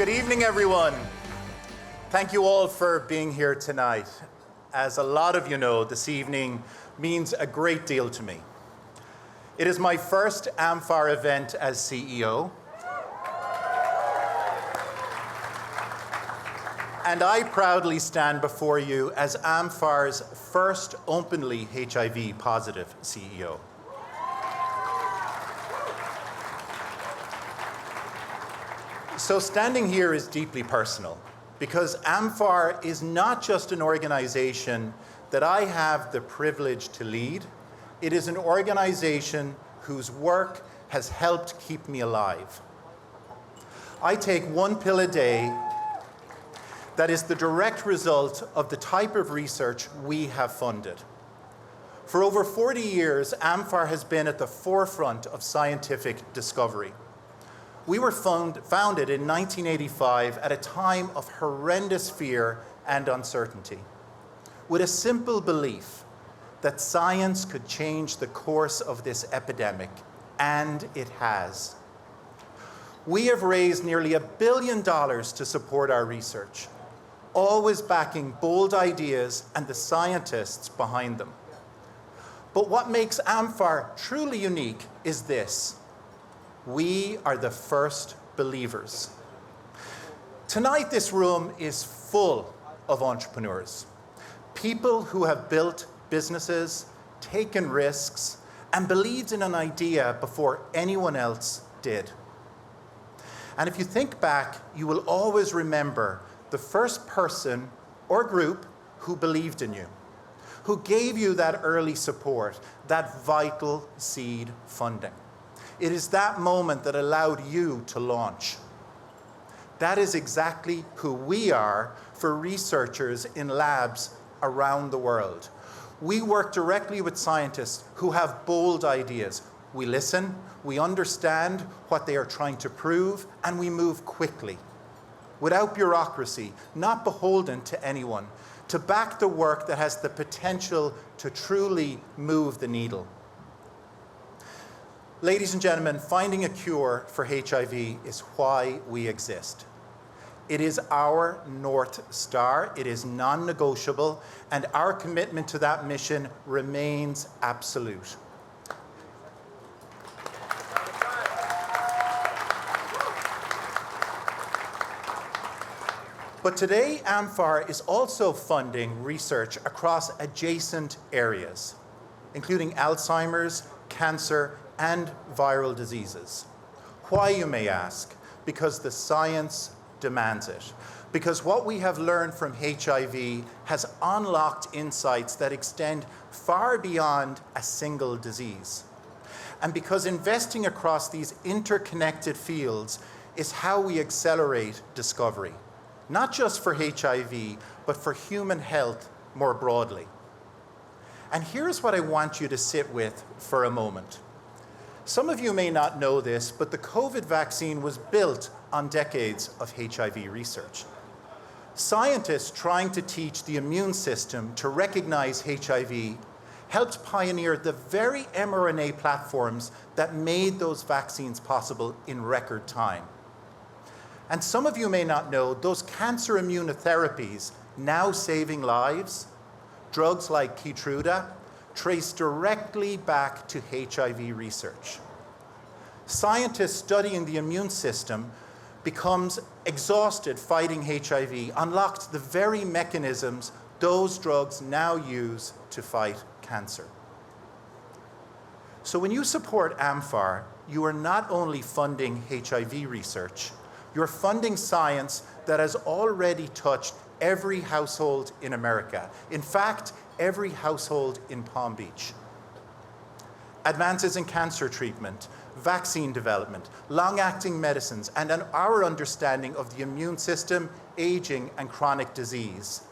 Good evening, everyone. Thank you all for being here tonight. As a lot of you know, this evening means a great deal to me. It is my first amfAR event as CEO, and I proudly stand before you as amfAR's first openly HIV-positive CEO. So standing here is deeply personal, because amfAR is not just an organization that I have the privilege to lead. It is an organization whose work has helped keep me alive. I take one pill a day that is the direct result of the type of research we have funded. For over 40 years, amfAR has been at the forefront of scientific discovery. We were founded in 1985 at a time of horrendous fear and uncertainty, with a simple belief that science could change the course of this epidemic, and it has. We have raised nearly $1 billion to support our research, always backing bold ideas and the scientists behind them. But what makes amfAR truly unique is this: we are the first believers. Tonight, this room is full of entrepreneurs, people who have built businesses, taken risks, and believed in an idea before anyone else did. And if you think back, you will always remember the first person or group who believed in you, who gave you that early support, that vital seed funding. It is that moment that allowed you to launch. That is exactly who we are for researchers in labs around the world. We work directly with scientists who have bold ideas. We listen, we understand what they are trying to prove, and we move quickly, without bureaucracy, not beholden to anyone, to back the work that has the potential to truly move the needle. Ladies and gentlemen, finding a cure for HIV is why we exist. It is our North Star, it is non-negotiable, and our commitment to that mission remains absolute. But today, amfAR is also funding research across adjacent areas, including Alzheimer's, cancer, and viral diseases. Why, you may ask? Because the science demands it. Because what we have learned from HIV has unlocked insights that extend far beyond a single disease. And because investing across these interconnected fields is how we accelerate discovery, not just for HIV, but for human health more broadly. And here's what I want you to sit with for a moment. Some of you may not know this, but the COVID vaccine was built on decades of HIV research. Scientists trying to teach the immune system to recognize HIV helped pioneer the very mRNA platforms that made those vaccines possible in record time. And some of you may not know, those cancer immunotherapies now saving lives, drugs like Keytruda, trace directly back to HIV research. Scientists studying the immune system becomes exhausted fighting HIV, unlocked the very mechanisms those drugs now use to fight cancer. So when you support amfAR, you are not only funding HIV research, you're funding science that has already touched every household in America. In fact, every household in Palm Beach. Advances in cancer treatment, vaccine development, long-acting medicines, and our understanding of the immune system, aging, and chronic disease.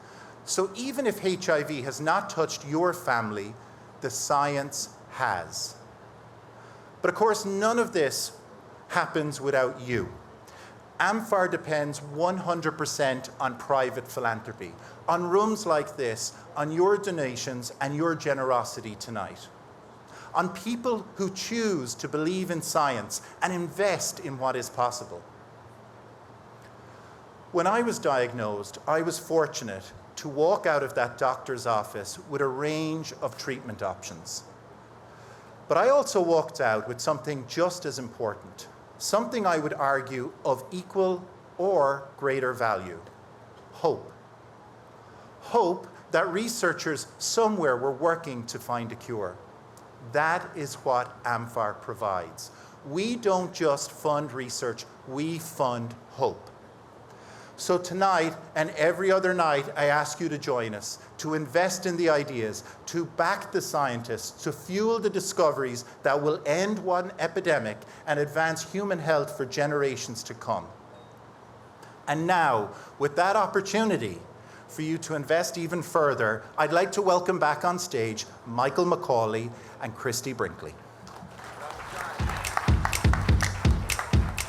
So even if HIV has not touched your family, the science has. But of course, none of this happens without you. amfAR depends 100% on private philanthropy, on rooms like this, on your donations and your generosity tonight, on people who choose to believe in science and invest in what is possible. When I was diagnosed, I was fortunate to walk out of that doctor's office with a range of treatment options. But I also walked out with something just as important, something I would argue of equal or greater value: hope. Hope that researchers somewhere were working to find a cure. That is what amfAR provides. We don't just fund research, we fund hope. So tonight and every other night, I ask you to join us, to invest in the ideas, to back the scientists, to fuel the discoveries that will end one epidemic and advance human health for generations to come. And now, with that opportunity for you to invest even further, I'd like to welcome back on stage Michael McCauley and Christy Brinkley.